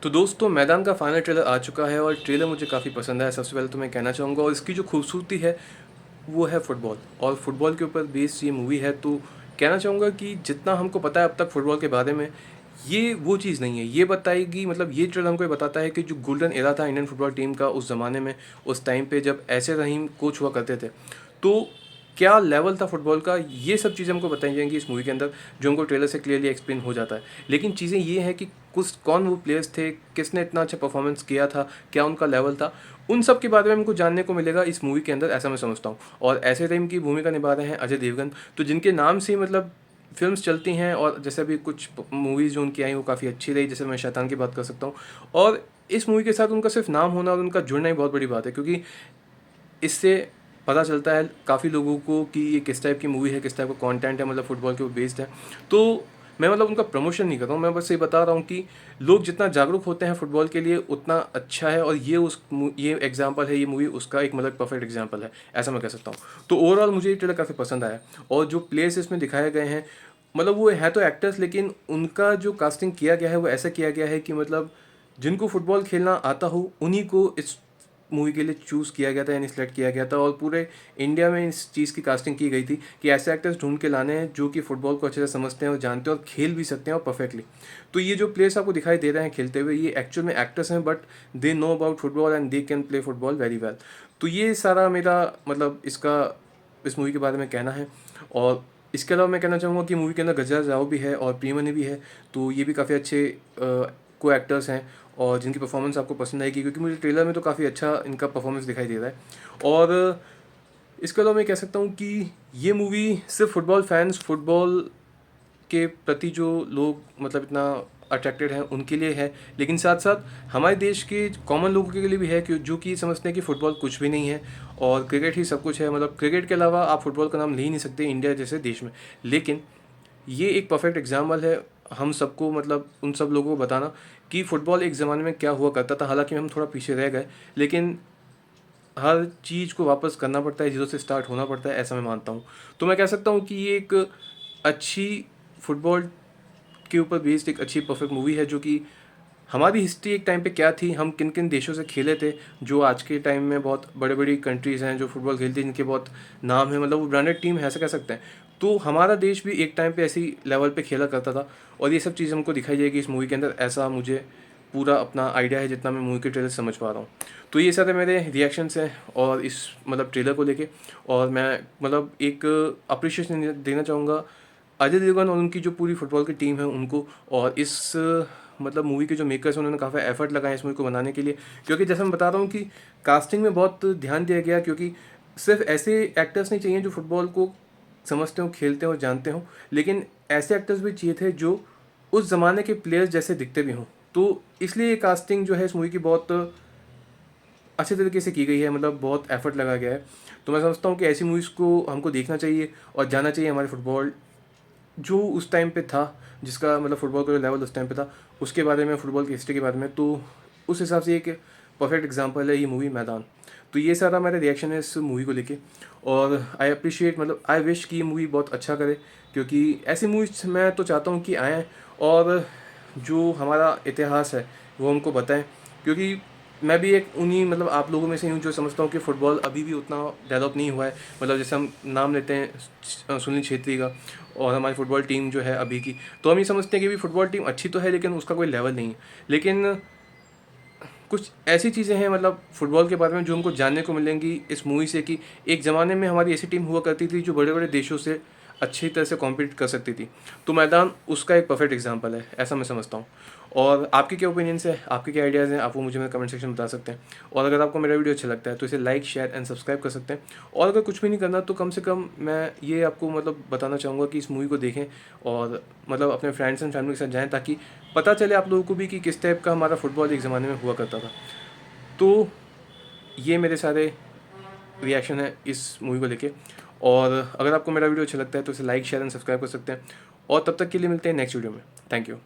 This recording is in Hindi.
तो दोस्तों मैदान का फाइनल ट्रेलर आ चुका है और ट्रेलर मुझे काफ़ी पसंद आया। सबसे पहले तो मैं कहना चाहूँगा, और इसकी जो खूबसूरती है वो है फुटबॉल, और फुटबॉल के ऊपर बेस्ड ये मूवी है। तो कहना चाहूँगा कि जितना हमको पता है अब तक फुटबॉल के बारे में, ये वो चीज़ नहीं है। ये बताएगी, मतलब ये ट्रेलर हमको ये बताता है कि जो गोल्डन एरा था इंडियन फुटबॉल टीम का उस ज़माने में, उस टाइम पे जब ऐसे रहीम कोच हुआ करते थे, तो क्या लेवल था फुटबॉल का, ये सब चीज़ें हमको बताई जाएंगी इस मूवी के अंदर, जो हमको ट्रेलर से क्लियरली एक्सप्लेन हो जाता है। लेकिन चीज़ें ये हैं कि कुछ कौन वो प्लेयर्स थे, किसने इतना अच्छा परफॉर्मेंस किया था, क्या उनका लेवल था, उन सब के बारे में हमको जानने को मिलेगा इस मूवी के अंदर, ऐसा मैं समझता हूँ। और ऐसे टाइम की भूमिका निभा रहे हैं अजय देवगन, तो जिनके नाम से ही मतलब फिल्म्स चलती हैं। और जैसे अभी कुछ मूवीज़ जो उनकी आई वो काफ़ी अच्छी रही, जैसे मैं शैतान की बात कर सकता हूँ। और इस मूवी के साथ उनका सिर्फ नाम होना और उनका जुड़ना ही बहुत बड़ी बात है, क्योंकि इससे पता चलता है काफ़ी लोगों को कि ये किस टाइप की मूवी है, किस टाइप का कंटेंट है, मतलब फुटबॉल के ऊपर बेस्ड है। तो मैं मतलब उनका प्रमोशन नहीं कर रहा हूँ, मैं बस ये बता रहा हूँ कि लोग जितना जागरूक होते हैं फुटबॉल के लिए उतना अच्छा है। और ये एग्जांपल है, ये मूवी उसका एक मतलब परफेक्ट एग्जांपल है, ऐसा मैं कह सकता हूँ। तो ओवरऑल मुझे ये ट्रेलर काफ़ी पसंद आया। और जो प्लेयर्स इसमें दिखाए गए हैं, मतलब वो है तो एक्टर्स, लेकिन उनका जो कास्टिंग किया गया है वो ऐसा किया गया है कि मतलब जिनको फुटबॉल खेलना आता हो उन्हीं को इस मूवी के लिए चूज़ किया गया था, यानी सिलेक्ट किया गया था। और पूरे इंडिया में इस चीज़ की कास्टिंग की गई थी कि ऐसे एक्टर्स ढूंढ के लाने हैं जो कि फ़ुटबॉल को अच्छे से समझते हैं और जानते हैं और खेल भी सकते हैं और परफेक्टली। तो ये जो प्लेयर्स आपको दिखाई दे रहे हैं खेलते हुए, ये एक्चुअल में एक्टर्स हैं, but they know about football and they can play football very well. तो ये सारा मेरा मतलब इस मूवी के बारे में कहना है। और इसके अलावा मैं कहना चाहूँगा कि मूवी के अंदर गजराज राव भी है और प्रियमणि भी है, तो ये भी काफ़ी अच्छे को एक्टर्स हैं और जिनकी परफॉर्मेंस आपको पसंद आएगी, क्योंकि मुझे ट्रेलर में तो काफ़ी अच्छा इनका परफॉर्मेंस दिखाई दे रहा है। और इसके अलावा मैं कह सकता हूँ कि ये मूवी सिर्फ फुटबॉल फैंस, फुटबॉल के प्रति जो लोग मतलब इतना अट्रैक्टेड हैं उनके लिए है, लेकिन साथ साथ हमारे देश के कॉमन लोगों के लिए भी है, कि जो कि समझते हैं कि फ़ुटबॉल कुछ भी नहीं है और क्रिकेट ही सब कुछ है। मतलब क्रिकेट के अलावा आप फुटबॉल का नाम ले ही नहीं सकते इंडिया जैसे देश में। लेकिन ये एक परफेक्ट एग्जाम्पल है हम सबको, मतलब उन सब लोगों को बताना कि फ़ुटबॉल एक ज़माने में क्या हुआ करता था। हालांकि हम थोड़ा पीछे रह गए, लेकिन हर चीज़ को वापस करना पड़ता है, जीरो से स्टार्ट होना पड़ता है, ऐसा मैं मानता हूँ। तो मैं कह सकता हूँ कि ये एक अच्छी फुटबॉल के ऊपर बेस्ड एक अच्छी परफेक्ट मूवी है, जो कि हमारी हिस्ट्री एक टाइम पे क्या थी, हम किन किन देशों से खेले थे, जो आज के टाइम में बहुत बड़े बड़ी कंट्रीज़ हैं जो फुटबॉल खेलती हैं, जिनके बहुत नाम है, मतलब वो ब्रांडेड टीम है, ऐसा कह सकते हैं। तो हमारा देश भी एक टाइम पे ऐसी लेवल पे खेला करता था, और ये सब चीज़ हमको दिखाई जाएगी इस मूवी के अंदर, ऐसा मुझे पूरा अपना आइडिया है जितना मैं मूवी के ट्रेलर समझ पा रहा हूँ। तो ये सारे मेरे रिएक्शंस हैं और इस मतलब ट्रेलर को लेके। और मैं मतलब एक अप्रिशिएशन देना चाहूँगा अजय देवगन और उनकी जो पूरी फुटबॉल की टीम है उनको, और इस मतलब मूवी के जो मेकर्स हैं उन्होंने काफ़ी एफर्ट लगाए इस मूवी को बनाने के लिए। क्योंकि जैसे मैं बता रहा हूँ कि कास्टिंग में बहुत ध्यान दिया गया, क्योंकि सिर्फ ऐसे एक्टर्स नहीं चाहिए जो फुटबॉल को समझते हो, खेलते हो, जानते हो, लेकिन ऐसे एक्टर्स भी चाहिए थे जो उस ज़माने के प्लेयर्स जैसे दिखते भी हों। तो इसलिए ये कास्टिंग जो है इस मूवी की बहुत अच्छे तरीके से की गई है, मतलब बहुत एफर्ट लगा गया है। तो मैं समझता हूँ कि ऐसी मूवीज़ को हमको देखना चाहिए और जानना चाहिए हमारे फुटबॉल जो उस टाइम पे था, जिसका मतलब फुटबॉल का जो लेवल उस टाइम पे था, उसके बारे में, फुटबॉल की हिस्ट्री के बारे में। तो उस हिसाब से एक परफेक्ट एग्जांपल है ये मूवी मैदान। तो ये सारा मेरा रिएक्शन है इस मूवी को लेके। और आई अप्रिशिएट, मतलब आई विश कि ये मूवी बहुत अच्छा करे, क्योंकि ऐसी मूवीज मैं तो चाहता हूँ कि आएँ और जो हमारा इतिहास है वो हमको बताएं। क्योंकि मैं भी एक उन्हीं मतलब आप लोगों में से हूँ जो समझता हूँ कि फ़ुटबॉल अभी भी उतना डेवलप नहीं हुआ है। मतलब जैसे हम नाम लेते हैं सुनील छेत्री का, और हमारी फ़ुटबॉल टीम जो है अभी की, तो हम ये समझते हैं कि भी फ़ुटबॉल टीम अच्छी तो है लेकिन उसका कोई लेवल नहीं है। लेकिन कुछ ऐसी चीज़ें हैं मतलब फ़ुटबॉल के बारे में जो हमको जानने को मिलेंगी इस मूवी से, कि एक ज़माने में हमारी ऐसी टीम हुआ करती थी जो बड़े बड़े देशों से अच्छी तरह से कॉम्पीट कर सकती थी। तो मैदान उसका एक परफेक्ट एग्जांपल है, ऐसा मैं समझता हूँ। और आपके क्या ओपिनियंस है, आपके क्या आइडियाज़ हैं, आप वो मुझे मेरे कमेंट सेक्शन में बता सकते हैं। और अगर आपको मेरा वीडियो अच्छा लगता है तो इसे लाइक, शेयर एंड सब्सक्राइब कर सकते हैं। और अगर कुछ भी नहीं करना तो कम से कम मैं ये आपको मतलब बताना चाहूँगा कि इस मूवी को देखें और मतलब अपने फ्रेंड्स एंड फैमिली के साथ जाएँ, ताकि पता चले आप लोगों को भी कि किस टाइप का हमारा फुटबॉल एक ज़माने में हुआ करता था। तो ये मेरे सारे रिएक्शन है इस मूवी को लेके। और अगर आपको मेरा वीडियो अच्छा लगता है तो इसे लाइक, शेयर एंड सब्सक्राइब कर सकते हैं। और तब तक के लिए मिलते हैं नेक्स्ट वीडियो में। Thank you.